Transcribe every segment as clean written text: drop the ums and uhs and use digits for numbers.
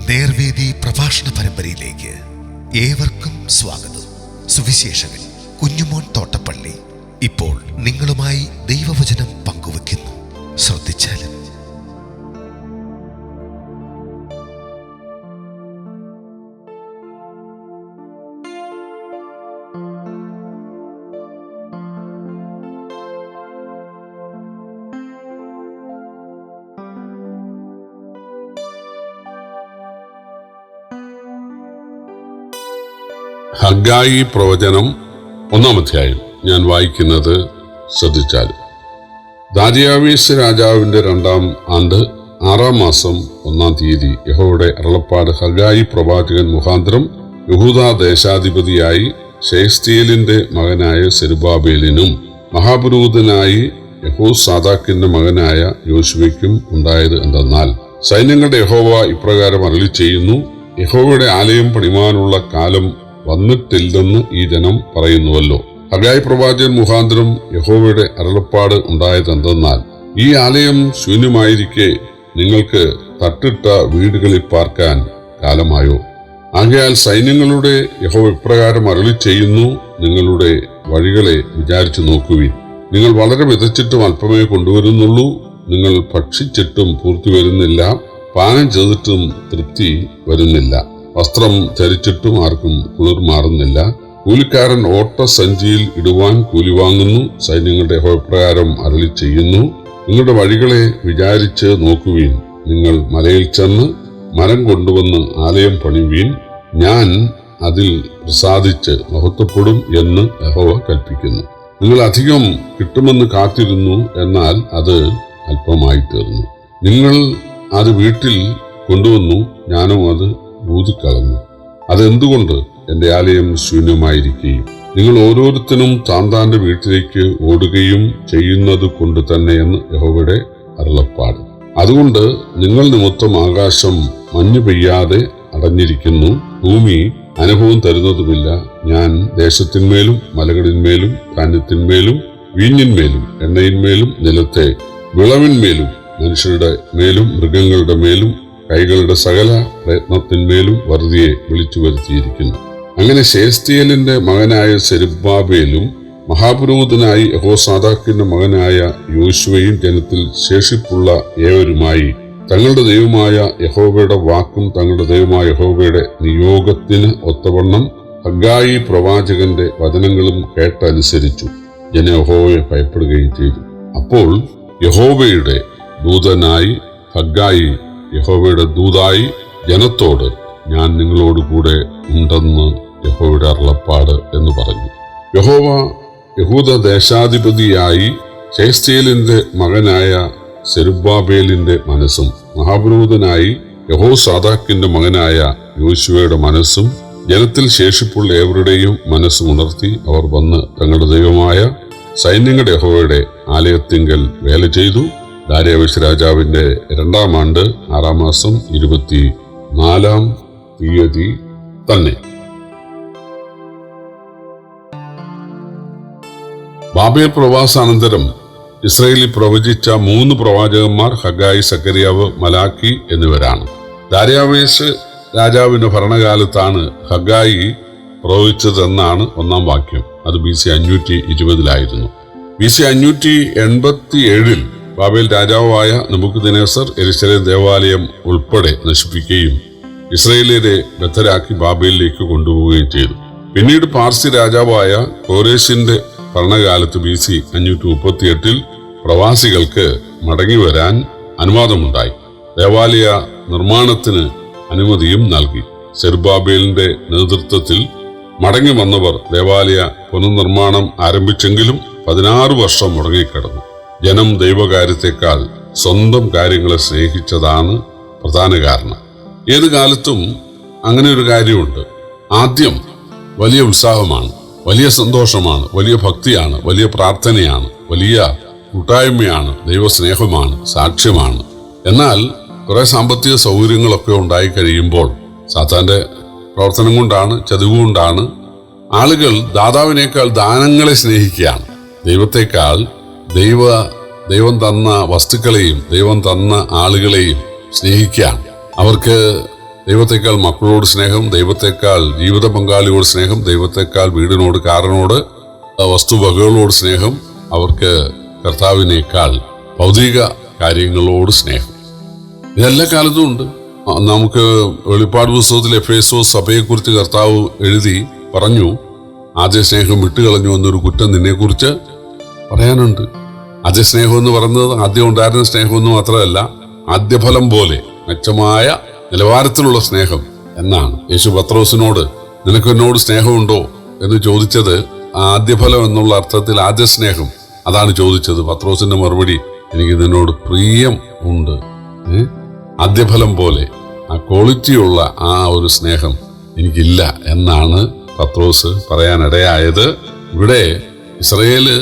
നേർവേദി പ്രഭാഷണ പരമ്പരയിലേക്ക് ഏവർക്കും സ്വാഗതം. സുവിശേഷകൻ കുഞ്ഞുമോൻ തോട്ടപ്പള്ളി ഇപ്പോൾ നിങ്ങളുമായി ദൈവവചനം പങ്കുവെക്കുന്നു. ശ്രദ്ധിച്ചാലും. ഹഗ്ഗായി പ്രവചനം 1-ാം അധ്യായം. ഞാൻ വായിക്കുന്നത് ശ്രദ്ധിച്ചാൽ. ദാരിയാവേശ് രാജാവിന്റെ 2-ാം ആണ്ട് 6-ാം മാസം 1-ാം തീയതി യഹോവയുടെ അരുളപ്പാട് ഹഗ്ഗായി പ്രവാചകൻ മുഖാന്തരം യഹൂദാ ദേശാധിപതിയായി ശെയല്തീയേലിന്റെ മകനായ സെരുബ്ബാബേലിനും മഹാപുരോഹിതനായി യെഹോസാദാക്കിന്റെ മകനായ യോശുവയ്ക്കും ഉണ്ടായത് എന്തെന്നാൽ, സൈന്യങ്ങളുടെ യഹോവ ഇപ്രകാരം അരുളിച്ചെയ്യുന്നു, യഹോവയുടെ ആലയം പണിയുവാനുള്ള കാലം വന്നിട്ടില്ലെന്ന് ഈ ജനം പറയുന്നുവല്ലോ. ഹഗ്ഗായി പ്രവാചകൻ മുഖാന്തരം യഹോവയുടെ അരുളപ്പാട് ഉണ്ടായതെന്തെന്നാൽ, ഈ ആലയം ശൂന്യമായിരിക്കെ നിങ്ങൾക്ക് തട്ടിട്ട വീടുകളിൽ പാർക്കാൻ കാലമായോ? ആകയാൽ സൈന്യങ്ങളുടെ യഹോവ ഇപ്രകാരം അരുളിച്ചെയ്യുന്നു, നിങ്ങളുടെ വഴികളെ വിചാരിച്ചു നോക്കുവിൻ. നിങ്ങൾ വളരെ വിതച്ചിട്ടും അല്പമേ കൊണ്ടുവരുന്നുള്ളൂ. നിങ്ങൾ ഭക്ഷിച്ചിട്ടും പൂർത്തി വരുന്നില്ല. പാനം ചെയ്തിട്ടും തൃപ്തി വരുന്നില്ല. വസ്ത്രം ധരിച്ചിട്ടും ആർക്കും കുളിർ മാറുന്നില്ല. കൂലിക്കാരൻ ഓട്ടസഞ്ചിയിൽ ഇടുവാൻ കൂലി വാങ്ങുന്നു. സൈന്യങ്ങളുടെ യഹോവ ഇപ്രകാരം അരുളിച്ചെയ്യുന്നു, നിങ്ങളുടെ വഴികളെ വിചാരിച്ച് നോക്കുവീൻ. നിങ്ങൾ മലയിൽ ചെന്ന് മരം കൊണ്ടുവന്ന് ആലയം പണിവീൻ. ഞാൻ അതിൽ പ്രസാദിച്ച് മഹത്വപ്പെടും എന്ന് യഹോവ കൽപ്പിക്കുന്നു. നിങ്ങൾ അധികം കിട്ടുമെന്ന് കാത്തിരുന്നു, എന്നാൽ അത് അല്പമായി തീർന്നു. നിങ്ങൾ അത് വീട്ടിൽ കൊണ്ടുവന്നു, ഞാനും അത് ഊതിക്കളഞ്ഞു. അതെന്തുകൊണ്ട് എന്റെ ആലയം ശൂന്യമായിരിക്കുകയും നിങ്ങൾ ഓരോരുത്തരും താന്താന്റെ വീട്ടിലേക്ക് ഓടുകയും ചെയ്യുന്നത് കൊണ്ട് തന്നെയെന്ന് യഹോവയുടെ അരുളപ്പാട്. അതുകൊണ്ട് നിങ്ങൾ നിമിത്തം ആകാശം മഞ്ഞു പെയ്യാതെ അടഞ്ഞിരിക്കുന്നു, ഭൂമി അനുഭവം തരുന്നതുമില്ല. ഞാൻ ദേശത്തിന്മേലും മലകളിന്മേലും ധാന്യത്തിന്മേലും വീഞ്ഞിന്മേലും എണ്ണയിന്മേലും നിലത്തെ വിളവിന്മേലും മനുഷ്യരുടെ മേലും മൃഗങ്ങളുടെ മേലും കൈകളുടെ സകല പ്രയത്നത്തിന്മേലും വറുതിയെ വിളിച്ചു വരുത്തിയിരിക്കുന്നു. അങ്ങനെ ശെയല്തീയേലിന്റെ മകനായ സെരുബ്ബാബേലും മഹാപുരോഹിതനായി യെഹോസാദാക്കിന്റെ മകനായ യോശുവയും ജനത്തിൽ ശേഷിപ്പുള്ള ഏവരുമായി തങ്ങളുടെ ദൈവമായ യഹോവയുടെ വാക്കും തങ്ങളുടെ ദൈവമായ യഹോവയുടെ നിയോഗത്തിന് ഒത്തവണ്ണം ഹഗ്ഗായി പ്രവാചകന്റെ വചനങ്ങളും കേട്ടനുസരിച്ചു. ജനം യഹോവയെ ഭയപ്പെടുകയും ചെയ്തു. അപ്പോൾ യഹോവയുടെ ദൂതനായി ഹഗ്ഗായി യഹോവയുടെ ദൂതായി ജനത്തോട്, ഞാൻ നിങ്ങളോടുകൂടെ ഉണ്ടെന്ന് യഹോവയുടെ അരുളപ്പാട് എന്ന് പറഞ്ഞു. യഹോവ യഹൂദ ദേശാധിപതിയായി ശെയല്തീയേലിന്റെ മകനായ സെരുബ്ബാബേലിന്റെ മനസ്സും മഹാപുരോഹിതനായി യെഹോസാദാക്കിന്റെ മകനായ യോശുവയുടെ മനസ്സും ജനത്തിൽ ശേഷിപ്പുള്ള ഏവരുടെയും മനസ്സും ഉണർത്തി അവർ വന്ന് തങ്ങളുടെ ദൈവമായ സൈന്യങ്ങളുടെ യഹോവയുടെ ആലയത്തിങ്കൽ വേല ചെയ്തു. ദാരിയാവേശ് രാജാവിന്റെ 2-ാം ആണ്ട് 6-ാം മാസം 24-ാം തീയതി തന്നെ. ബാബേൽ പ്രവാസാനന്തരം ഇസ്രായേലിൽ പ്രവചിച്ച 3 പ്രവാചകന്മാർ ഹഗ്ഗായി, സക്കറിയാവ്, മലാക്കി എന്നിവരാണ്. ദാരിയാവേശ് രാജാവിന്റെ ഭരണകാലത്താണ് ഹഗ്ഗായി പ്രവചിച്ചതെന്നാണ് 1-ാം വാക്യം. അത് BC 520 BC 587 ബാബേൽ രാജാവായ നെബൂഖദ്നേസർ യെരൂശലേം ദേവാലയം ഉൾപ്പെടെ നശിപ്പിക്കുകയും ഇസ്രായേലിനെ ബദ്ധരാക്കി ബാബേലിലേക്ക് കൊണ്ടുപോവുകയും ചെയ്തു. പിന്നീട് പാർസി രാജാവായ കോരേശിന്റെ ഭരണകാലത്ത് BC 538 പ്രവാസികൾക്ക് മടങ്ങി വരാൻ അനുവാദമുണ്ടായി. ദേവാലയ നിർമ്മാണത്തിന് അനുമതിയും നൽകി. സെരുബ്ബാബേലിന്റെ നേതൃത്വത്തിൽ മടങ്ങി വന്നവർ ദേവാലയ പുനർനിർമ്മാണം ആരംഭിച്ചെങ്കിലും 16 വർഷം മുടങ്ങിക്കിടന്നു. ജനം ദൈവകാര്യത്തെക്കാൾ സ്വന്തം കാര്യങ്ങളെ സ്നേഹിച്ചതാണ് പ്രധാന കാരണം. ഏത് കാലത്തും അങ്ങനെ ഒരു കാര്യമുണ്ട്. ആദ്യം വലിയ ഉത്സാഹമാണ്, വലിയ സന്തോഷമാണ്, വലിയ ഭക്തിയാണ്, വലിയ പ്രാർത്ഥനയാണ്, വലിയ കൂട്ടായ്മയാണ്, ദൈവസ്നേഹമാണ്, സാക്ഷ്യമാണ്. എന്നാൽ കുറെ സാമ്പത്തിക സൗകര്യങ്ങളൊക്കെ ഉണ്ടായി കഴിയുമ്പോൾ സാത്താന്റെ പ്രവർത്തനം കൊണ്ടാണ്, ചതിവ് കൊണ്ടാണ് ആളുകൾ ദാതാവിനേക്കാൾ ദാനങ്ങളെ സ്നേഹിക്കുകയാണ്. ദൈവത്തെക്കാൾ ദൈവം തന്ന വസ്തുക്കളെയും ദൈവം തന്ന ആളുകളെയും സ്നേഹിക്കുകയാണ്. അവർക്ക് ദൈവത്തെക്കാൾ മക്കളോട് സ്നേഹം, ദൈവത്തെക്കാൾ ജീവിത പങ്കാളിയോട് സ്നേഹം, ദൈവത്തെക്കാൾ വീടിനോട്, കാറിനോട്, വസ്തുവകകളോട് സ്നേഹം, അവർക്ക് കർത്താവിനേക്കാൾ ഭൗതിക കാര്യങ്ങളോട് സ്നേഹം. ഇതെല്ലാ കാലത്തും ഉണ്ട്. നമുക്ക് വെളിപ്പാട് പുസ്തകത്തിൽ എഫേസോസ് സഭയെക്കുറിച്ച് കർത്താവ് എഴുതി പറഞ്ഞു, ആദ്യ സ്നേഹം വിട്ടുകളഞ്ഞു എന്നൊരു കുറ്റം നിന്നെക്കുറിച്ച് പറയാനുണ്ട്. ആദ്യ സ്നേഹം എന്ന് പറയുന്നത് ആദ്യം ഉണ്ടായിരുന്ന സ്നേഹമെന്ന് മാത്രമല്ല, ആദ്യഫലം പോലെ മെച്ചമായ നിലവാരത്തിലുള്ള സ്നേഹം എന്നാണ്. യേശു പത്രോസിനോട് നിനക്ക് എന്നോട് സ്നേഹമുണ്ടോ എന്ന് ചോദിച്ചത് ആദ്യഫലം എന്നുള്ള അർത്ഥത്തിൽ ആദ്യ സ്നേഹം അതാണ് ചോദിച്ചത്. പത്രോസിന്റെ മറുപടി, എനിക്ക് നിന്നോട് പ്രിയം ഉണ്ട്. ആദ്യഫലം പോലെ ആ ക്വാളിറ്റിയുള്ള ആ ഒരു സ്നേഹം എനിക്കില്ല എന്നാണ് പത്രോസ് പറയാനിടയായത്. ഇവിടെ ഇസ്രയേല്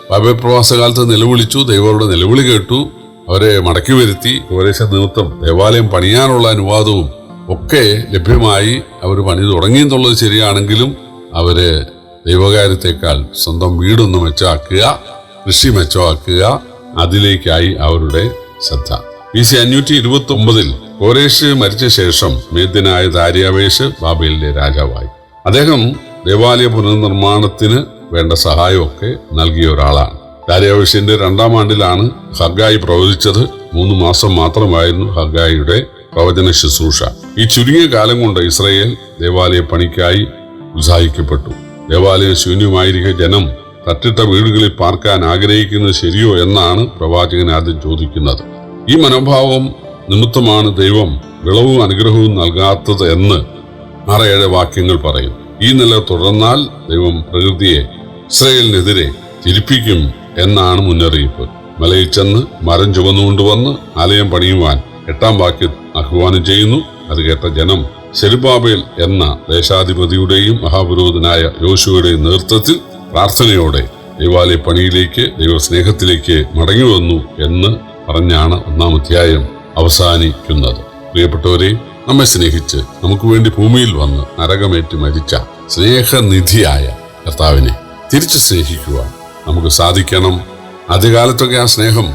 ബാബേൽ പ്രവാസകാലത്ത് നിലവിളിച്ചു, ദൈവങ്ങളുടെ നിലവിളി കേട്ടു, അവരെ മടക്കി വരുത്തി. കോരേശ നിമിത്തം ദേവാലയം പണിയാനുള്ള അനുവാദവും ഒക്കെ ലഭ്യമായി. അവർ പണി തുടങ്ങിയെന്നുള്ളത് ശരിയാണെങ്കിലും അവര് ദൈവകാര്യത്തെക്കാൾ സ്വന്തം വീടൊന്ന് മെച്ചമാക്കുക, കൃഷി മെച്ചമാക്കുക, അതിലേക്കായി അവരുടെ ശ്രദ്ധ. BC 529 കോരേശ് മരിച്ച ശേഷം മേദ്യനായ ദാര്യാവേശ് ബാബേലിലെ രാജാവായി. അദ്ദേഹം ദേവാലയ പുനർനിർമ്മാണത്തിന് വേണ്ട സഹായമൊക്കെ നൽകിയ ഒരാളാണ്. ദാര്യാവേശിന്റെ 2ാം ആണ്ടിലാണ് ഹഗ്ഗായി പ്രവചിച്ചത്. 3 മാസം മാത്രമായിരുന്നു ഹഗ്ഗായിയുടെ പ്രവചന ശുശ്രൂഷ. ഈ ചുരുങ്ങിയ കാലം കൊണ്ട് ഇസ്രായേൽ ദേവാലയ പണിക്കായി ഉത്സാഹിക്കപ്പെട്ടു. ദേവാലയം ശൂന്യമായിരിക്കെ ജനം തട്ടിട്ട വീടുകളിൽ പാർക്കാൻ ആഗ്രഹിക്കുന്നത് ശരിയോ എന്നാണ് പ്രവാചകൻ ആദ്യം ചോദിക്കുന്നത്. ഈ മനോഭാവം നിമിത്തമാണ് ദൈവം വിളവും അനുഗ്രഹവും നൽകാത്തത് എന്ന് 6-7 വാക്യങ്ങൾ പറയും. ഈ നില തുടർന്നാൽ ദൈവം പ്രകൃതിയെ ഇസ്രായേലിനെതിരെ തിരിപ്പിക്കും എന്നാണ് മുന്നറിയിപ്പ്. മലയിൽ ചെന്ന് മരം ചുമന്നുകൊണ്ടുവന്ന് ആലയം പണിയുവാൻ 8-ാം വാക്യം ആഹ്വാനം ചെയ്യുന്നു. അത് കേട്ട ജനം സെരുബ്ബാബേൽ എന്ന ദേശാധിപതിയുടെയും മഹാപുരോഹിതനായ യോശുവയുടെയും നേതൃത്വത്തിൽ പ്രാർത്ഥനയോടെ ദൈവാലയ പണിയിലേക്ക്, ദൈവസ്നേഹത്തിലേക്ക് മടങ്ങി വന്നു എന്ന് പറഞ്ഞാണ് 1-ാം അധ്യായം അവസാനിക്കുന്നത്. പ്രിയപ്പെട്ടവരെ, നമ്മെ സ്നേഹിച്ച് നമുക്ക് വേണ്ടി ഭൂമിയിൽ വന്ന് നരകമേറ്റ് മരിച്ച സ്നേഹനിധിയായ കർത്താവിനെ തിരിച്ചു സ്നേഹിക്കുവാൻ നമുക്ക് സാധിക്കണം. ആദ്യകാലത്തൊക്കെ ആ സ്നേഹം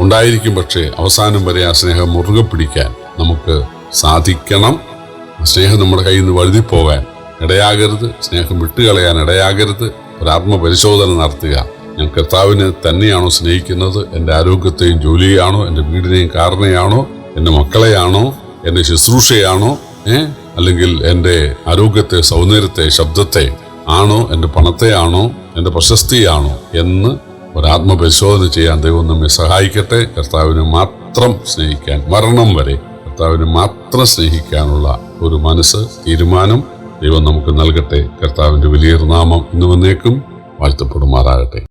ഉണ്ടായിരിക്കും, പക്ഷേ അവസാനം വരെ ആ സ്നേഹം മുറുകെ പിടിക്കാൻ നമുക്ക് സാധിക്കണം. സ്നേഹം നമ്മുടെ കയ്യിൽ നിന്ന് വഴുതിപ്പോകാൻ ഇടയാകരുത്, സ്നേഹം വിട്ടുകളയാൻ ഇടയാകരുത്. ഒരാത്മപരിശോധന നടത്തുക. ഞാൻ കർത്താവിനെ തന്നെയാണോ സ്നേഹിക്കുന്നത്? എൻ്റെ ആരോഗ്യത്തെയും ജോലിയാണോ? എൻ്റെ വീടിനെയും കാറിനെയാണോ? എൻ്റെ മക്കളെയാണോ? എൻ്റെ ശുശ്രൂഷയാണോ? അല്ലെങ്കിൽ എൻ്റെ ആരോഗ്യത്തെ, സൗന്ദര്യത്തെ, ശബ്ദത്തെ ആണോ? എൻ്റെ പണത്തെയാണോ? എൻ്റെ പ്രശസ്തിയാണോ എന്ന് ഒരാത്മപരിശോധന ചെയ്യാൻ ദൈവം നമ്മെ സഹായിക്കട്ടെ. കർത്താവിനെ മാത്രം സ്നേഹിക്കാൻ, മരണം വരെ കർത്താവിനെ മാത്രം സ്നേഹിക്കാനുള്ള ഒരു മനസ്സ്, തീരുമാനം ദൈവം നമുക്ക് നൽകട്ടെ. കർത്താവിൻ്റെ വലിയൊരു നാമം ഇന്ന് വന്നേക്കും വാഴ്ത്തപ്പെടുമാറാകട്ടെ.